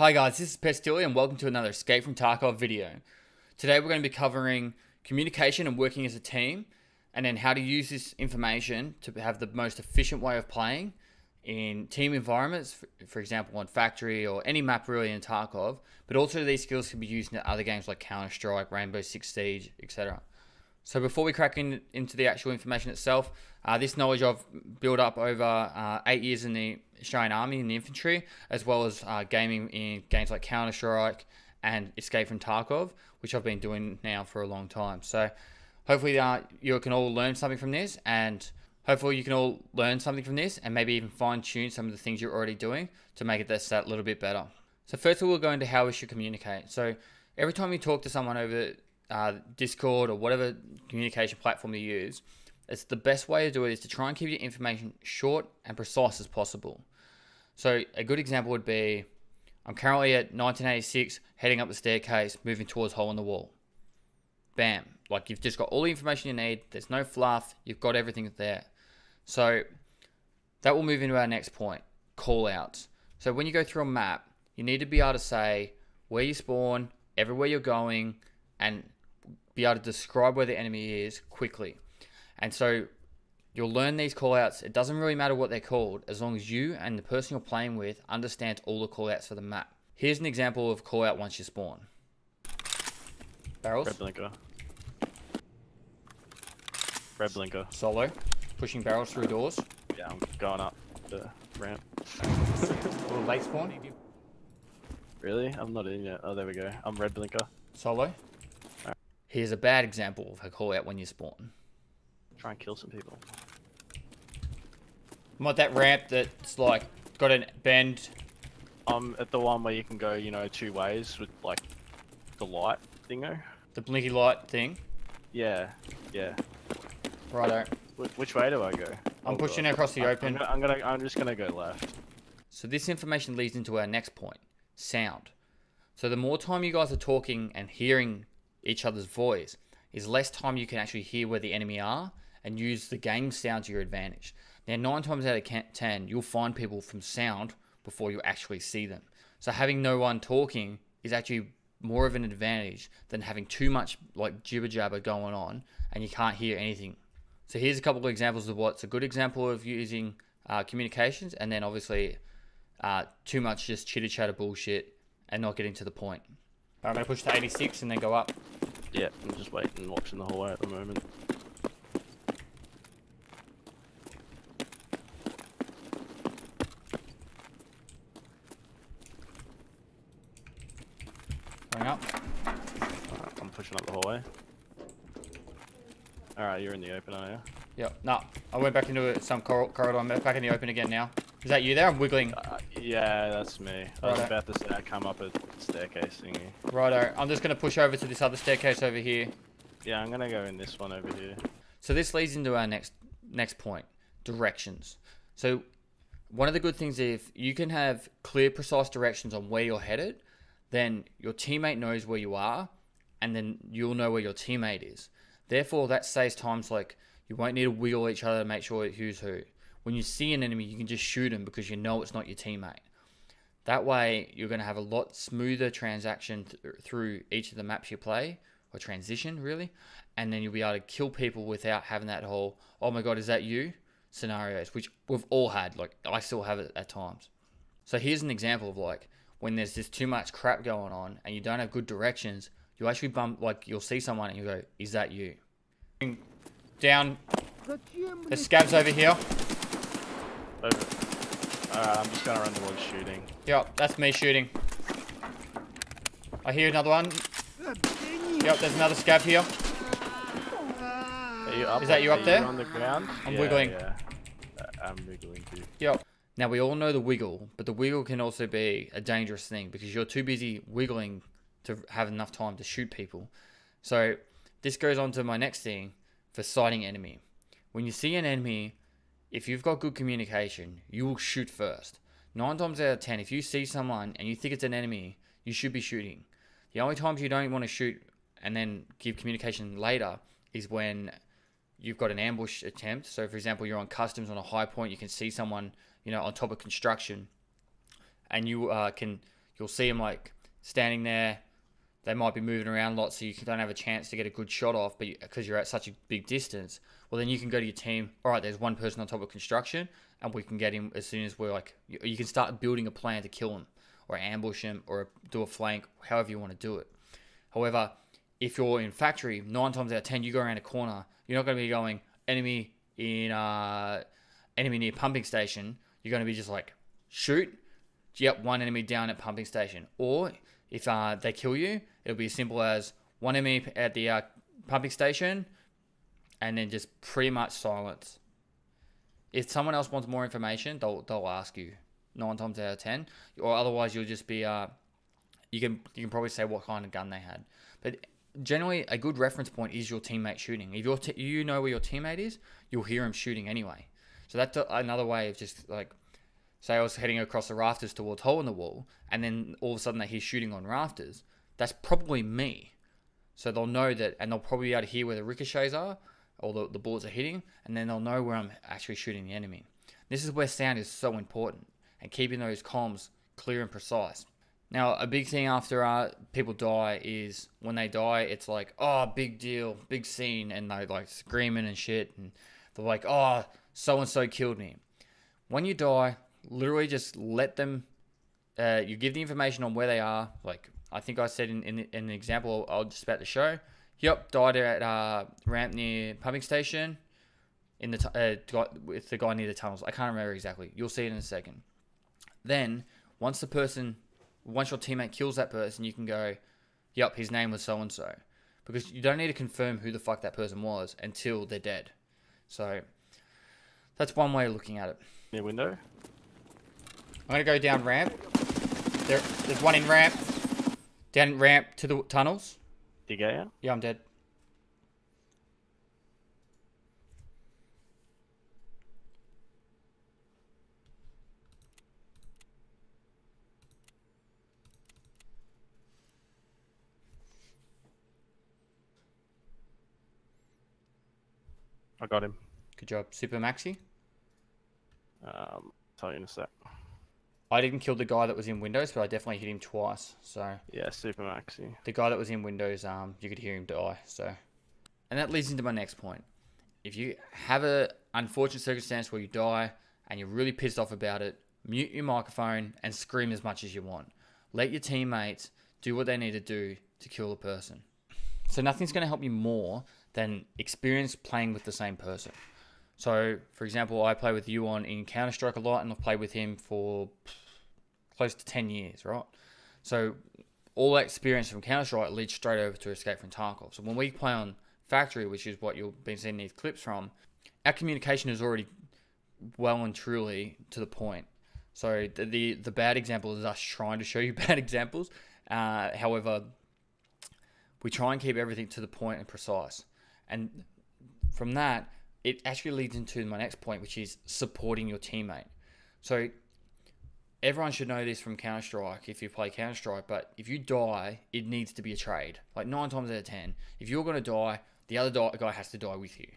Hi guys, this is Pestily and welcome to another Escape from Tarkov video. Today we're going to be covering communication and working as a team, and then how to use this information to have the most efficient way of playing in team environments, for example on Factory or any map really in Tarkov, but also these skills can be used in other games like Counter-Strike, Rainbow Six Siege, etc. So before we crack into the actual information itself, this knowledge I've built up over 8 years in the Australian Army in the infantry, as well as gaming in games like Counter-Strike and Escape from Tarkov, which I've been doing now for a long time. So hopefully you can all learn something from this, and maybe even fine-tune some of the things you're already doing to make it that little bit better. So first of all, we'll go into how we should communicate. So every time you talk to someone over Discord or whatever communication platform you use, it's the best way to do it is to try and keep your information short and precise as possible. So a good example would be, I'm currently at 1986, heading up the staircase, moving towards hole in the wall. Bam. Like, you've just got all the information you need. There's no fluff. You've got everything there. So that will move into our next point, call outs. So when you go through a map, you need to be able to say where you spawn, everywhere you're going, and be able to describe where the enemy is quickly. And so you'll learn these callouts. It doesn't really matter what they're called, as long as you and the person you're playing with understands all the callouts for the map. Here's an example of callout once you spawn. Barrels. Red blinker. Red blinker. Solo. Pushing barrels through doors. Yeah, I'm going up the ramp. Little late spawn. Really? I'm not in yet. Oh, there we go. I'm red blinker. Solo. Right. Here's a bad example of a callout when you spawn. Try and kill some people. I'm at that ramp that's like got a bend. I'm at the one where you can go, you know, two ways with like the light thingo. The blinky light thing. Yeah, yeah. Righto. Which way do I go? I'm pushing across the open. I'm just gonna go left. So this information leads into our next point, sound. So the more time you guys are talking and hearing each other's voice, is less time you can actually hear where the enemy are and use the game sound to your advantage. Now, 9 times out of 10, you'll find people from sound before you actually see them. So having no one talking is actually more of an advantage than having too much like jibber jabber going on and you can't hear anything. So here's a couple of examples of what's a good example of using communications, and then obviously too much just chitter chatter bullshit and not getting to the point. I'm going to push to 86 and then go up. Yeah, I'm just waiting and watching the hallway at the moment. Going up. Alright, I'm pushing up the hallway. Alright, you're in the open, are you? Yep. No, I went back into some corridor. I'm back in the open again now. Is that you there? I'm wiggling. Yeah, that's me. I was about to say I come up a staircase thingy. Righto. I'm just going to push over to this other staircase over here. Yeah, I'm gonna go in this one over here. So this leads into our next point, directions. So one of the good things, if you can have clear, precise directions on where you're headed, then your teammate knows where you are, and then you'll know where your teammate is. Therefore, that saves times like you won't need to wheel each other to make sure who's who. When you see an enemy, you can just shoot him because you know it's not your teammate. That way, you're going to have a lot smoother transaction through each of the maps you play, or transition really, and then you'll be able to kill people without having that whole, oh my god, is that you? Scenarios, which we've all had. Like, I still have it at times. So here's an example of like, when there's just too much crap going on and you don't have good directions, you actually bump, like you'll see someone and you go, is that you? Down. The scabs over here. Over. I'm just gonna run towards shooting. Yep, that's me shooting. I hear another one. Yep, there's another scab here. Are you up? Is that you up there? On the ground? I'm wiggling. Yeah. I'm wiggling too. Yep. Now we all know the wiggle, but the wiggle can also be a dangerous thing because you're too busy wiggling to have enough time to shoot people. So this goes on to my next thing for sighting enemy. When you see an enemy, if you've got good communication, you will shoot first. 9 times out of 10, if you see someone and you think it's an enemy, you should be shooting. The only times you don't want to shoot and then give communication later is when you've got an ambush attempt. So for example, you're on customs on a high point, you can see someone, you know, on top of construction, and you can you'll see them like standing there. They might be moving around a lot, so you don't have a chance to get a good shot off, but because you're at such a big distance, well, then you can go to your team. All right, there's one person on top of construction, and we can get him as soon as we're like. You can start building a plan to kill him, or ambush him, or do a flank, however you want to do it. However, if you're in factory, 9 times out of 10, you go around a corner. You're not going to be going enemy near pumping station. You're going to be just like shoot. Yep, one enemy down at pumping station, or if they kill you, it'll be as simple as one enemy at the pumping station, and then just pretty much silence. If someone else wants more information, they'll ask you 9 times out of 10, or otherwise you'll just be you can probably say what kind of gun they had. But generally, a good reference point is your teammate shooting. If you know where your teammate is, you'll hear him shooting anyway. So that's another way of just like. Say I was heading across the rafters towards hole in the wall, and then all of a sudden they hear shooting on rafters. That's probably me. So they'll know that, and they'll probably be able to hear where the ricochets are, or the bullets are hitting, and then they'll know where I'm actually shooting the enemy. This is where sound is so important, and keeping those comms clear and precise. Now, a big thing after people die is when they die, it's like, oh, big deal, big scene, and they're like screaming and shit, and they're like, oh, so-and-so killed me. When you die, literally just let them, you give the information on where they are. Like, I think I said in an example I was just about to show. Yep, died at ramp near pumping station with the guy near the tunnels. I can't remember exactly. You'll see it in a second. Then, once your teammate kills that person, you can go, yep, his name was so-and-so. Because you don't need to confirm who the fuck that person was until they're dead. So, that's one way of looking at it. Near window? I'm going to go down ramp. There's one in ramp. Down ramp to the tunnels. Did you get out? Yeah, I'm dead. I got him. Good job. Super Maxi. Tell you in a sec. I didn't kill the guy that was in windows, but I definitely hit him twice. So Yeah, super maxi. the guy that was in windows, you could hear him die. So, and that leads into my next point. If you have a unfortunate circumstance where you die and you're really pissed off about it, mute your microphone and scream as much as you want. Let your teammates do what they need to do to kill the person. So nothing's going to help you more than experience playing with the same person. So, for example, I play with Yuan in Counter-Strike a lot, and I've played with him for close to 10 years, right? So, all that experience from Counter-Strike leads straight over to Escape from Tarkov. So, when we play on Factory, which is what you've been seeing these clips from, our communication is already well and truly to the point. So, the bad example is us trying to show you bad examples. However, we try and keep everything to the point and precise. And from that, it actually leads into my next point, which is supporting your teammate. So everyone should know this from Counter-Strike if you play Counter-Strike, but if you die, it needs to be a trade. Like 9 times out of 10, if you're going to die, the other guy has to die with you.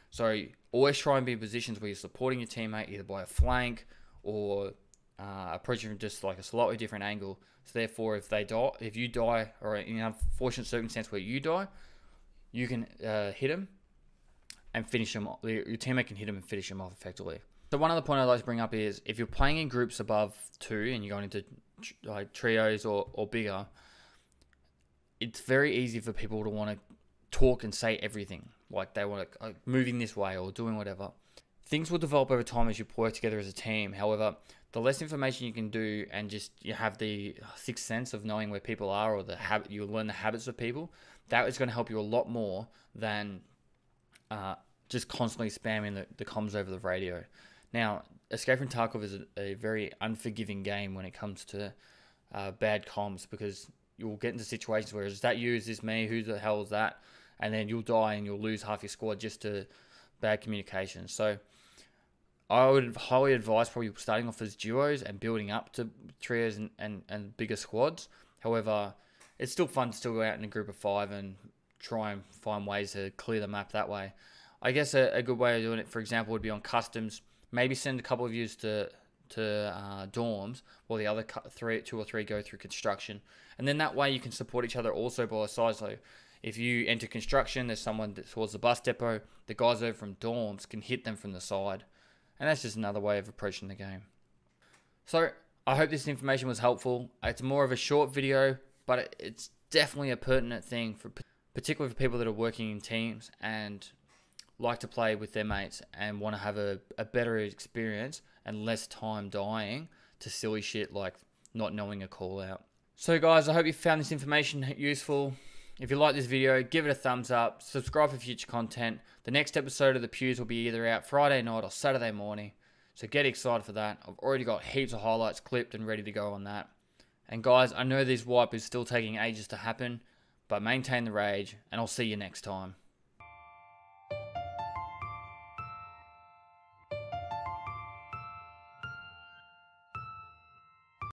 So always try and be in positions where you're supporting your teammate either by a flank or approaching from just like a slightly different angle. So therefore, if you die, or in an unfortunate circumstance where you die, you can hit them and finish them off. Your teammate can hit them and finish them off effectively. So one other point I'd like to bring up is if you're playing in groups above 2 and you're going into like trios or bigger, it's very easy for people to want to talk and say everything. Like they want to moving this way or doing whatever. Things will develop over time as you work together as a team. However, the less information you can do and just you have the sixth sense of knowing where people are or you learn the habits of people, that is going to help you a lot more than just constantly spamming the comms over the radio. Now, Escape from Tarkov is a very unforgiving game when it comes to bad comms, because you'll get into situations where, is that you, is this me, who the hell is that? And then you'll die and you'll lose half your squad just to bad communication. So I would highly advise probably starting off as duos and building up to trios and bigger squads. However, it's still fun to still go out in a group of 5 and try and find ways to clear the map that way. I guess a good way of doing it, for example, would be on customs. Maybe send a couple of yous to dorms, while the other two or three go through construction. And then that way you can support each other also by size. So if you enter construction, there's someone towards the bus depot, the guys over from dorms can hit them from the side. And that's just another way of approaching the game. So I hope this information was helpful. It's more of a short video, but it's definitely a pertinent thing, particularly for people that are working in teams and like to play with their mates and want to have a better experience and less time dying to silly shit like not knowing a call out. So guys, I hope you found this information useful. If you like this video, give it a thumbs up, subscribe for future content. The next episode of The Pews will be either out Friday night or Saturday morning, so get excited for that. I've already got heaps of highlights clipped and ready to go on that. And guys, I know this wipe is still taking ages to happen, but maintain the rage, and I'll see you next time.